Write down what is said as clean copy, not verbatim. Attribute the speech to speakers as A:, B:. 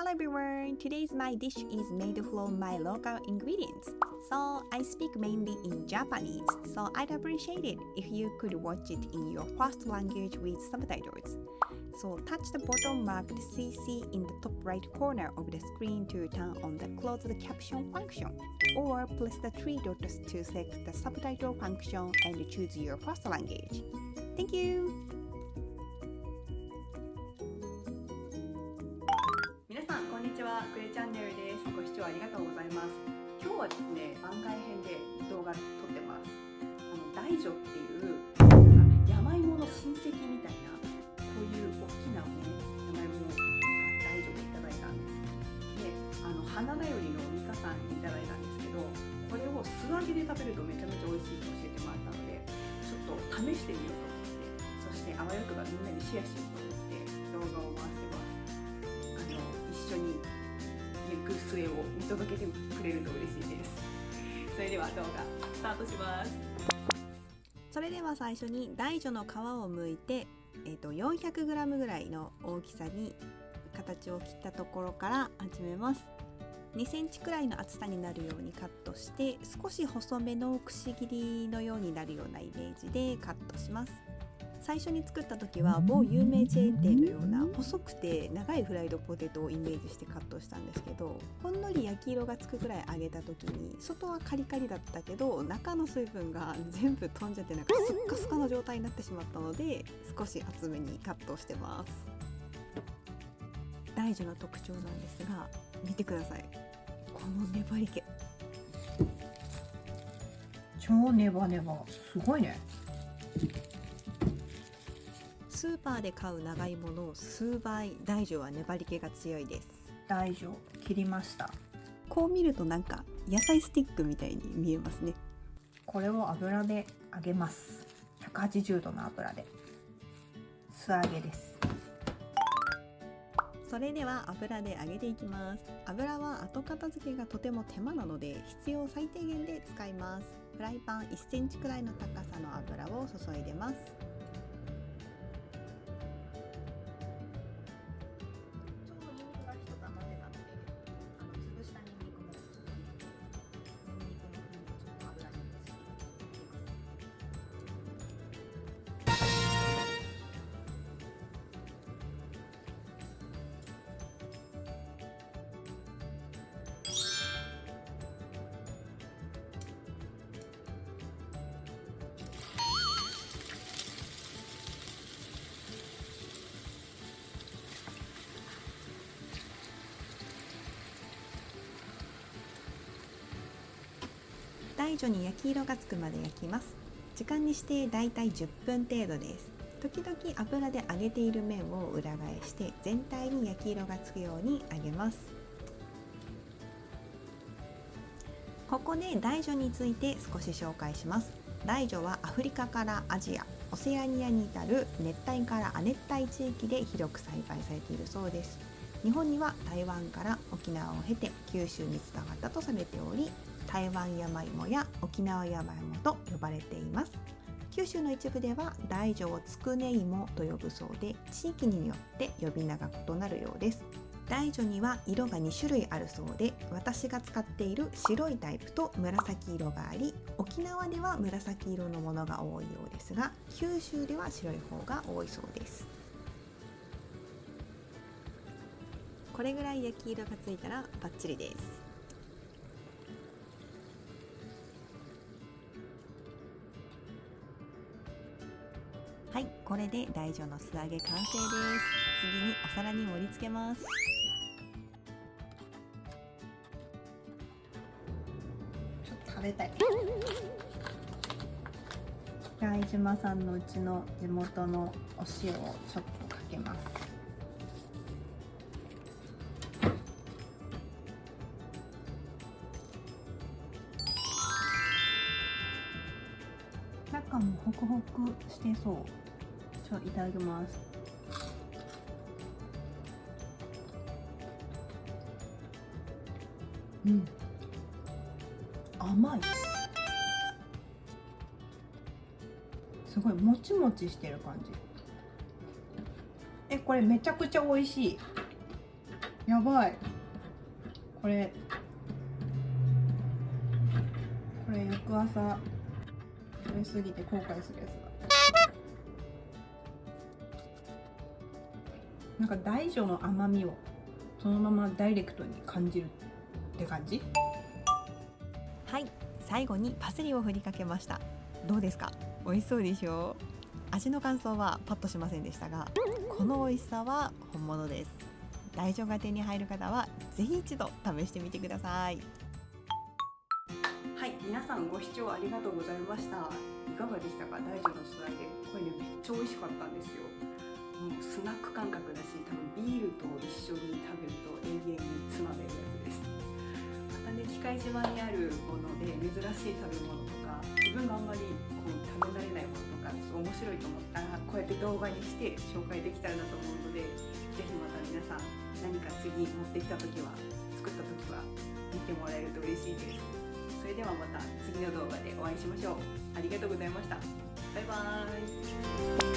A: Hello everyone! Today's my dish is made from my local ingredients. So I speak mainly in Japanese, so I'd appreciate it if you could watch it in your first language with subtitles. So touch the button marked CC in the top right corner of the screen to turn on the closed caption function, or press the three dots to select the subtitle function and choose your first language. Thank you! 皆さんこんにちは、クレチャンネルです。ご視聴ありがとうございます。今日はですね、番外編で動画撮ってます。大女っていう山芋の親戚みたいなこういう大きなね、山芋が大女でいただいたんです。で、花だよりのミカさんにいただいたんですけど、これを素揚げで食べるとめちゃめちゃ美味しいと教えてもらったので、ちょっと試してみようと思って、そしてあわよくばみんなにシェアしようと思って動画を回してます。一緒に行く末を見届けてくれると嬉しいです。それでは動画スタートします。それでは最初に大女の皮を剥いて、400g ぐらいの大きさに形を切ったところから始めます。2センチくらいの厚さになるようにカットして、少し細めのくし切りのようになるようなイメージでカットします。最初に作った時は某有名チェーン店のような細くて長いフライドポテトをイメージしてカットしたんですけど、ほんのり焼き色がつくくらい揚げた時に外はカリカリだったけど中の水分が全部飛んじゃって、なんかスッカスカの状態になってしまったので、少し厚めにカットしてます。大女の特徴なんですが、見てください、この粘り気、
B: 超ネバネバ、すごいね。
A: スーパーで買う長芋の数倍大女は粘り気が強いです。
B: 大女切りました。
A: こう見るとなんか野菜スティックみたいに見えますね。
B: これを油で揚げます。180度の油で素揚げです。
A: それでは油で揚げていきます。油は後片付けがとても手間なので必要最低限で使います。フライパン1センチくらいの高さの油を注いでます。大女に焼き色がつくまで焼きます。時間にしてだいたい10分程度です。時々油で揚げている面を裏返して全体に焼き色がつくように揚げます。ここで大女について少し紹介します。大女はアフリカからアジア、オセアニアに至る熱帯から亜熱帯地域で広く栽培されているそうです。日本には台湾から沖縄を経て九州に伝わったとされており、台湾山芋や沖縄山芋と呼ばれています。九州の一部では大女をつくね芋と呼ぶそうで、地域によって呼び名が異なるようです。大女には色が2種類あるそうで、私が使っている白いタイプと紫色があり、沖縄では紫色のものが多いようですが、九州では白い方が多いそうです。これぐらい焼き色がついたらバッチリです。はい、これで大女の素揚げ完成です。次にお皿に盛り付けます。
B: ちょっと食べたい。大島さんのうちの地元のお塩をちょっとかけます。中もホクホクしてそう。いただきます。甘い。すごいもちもちしてる感じ。これめちゃくちゃ美味しい。やばい。これ翌朝食べ過ぎて後悔するやつだ。なんか大薯の甘みをそのままダイレクトに感じるって感じ。
A: はい、最後にパセリを振りかけました。どうですか？美味しそうでしょう？味の感想はパッとしませんでしたが、この美味しさは本物です。大薯が手に入る方はぜひ一度試してみてください。はい、皆さんご視聴ありがとうございました。いかがでしたか？大薯の素揚げ、これね、めっちゃ美味しかったんですよ。もうスナック感覚だし、多分ビールと一緒に食べると永遠につまめるやつです。またね、機械島にあるもので珍しい食べ物とか、自分があんまりこう食べ慣れないものとか面白いと思ったら、こうやって動画にして紹介できたらなと思うので、ぜひまた皆さん何か次持ってきた時は、作った時は見てもらえると嬉しいです。それではまた次の動画でお会いしましょう。ありがとうございました。バイバーイ。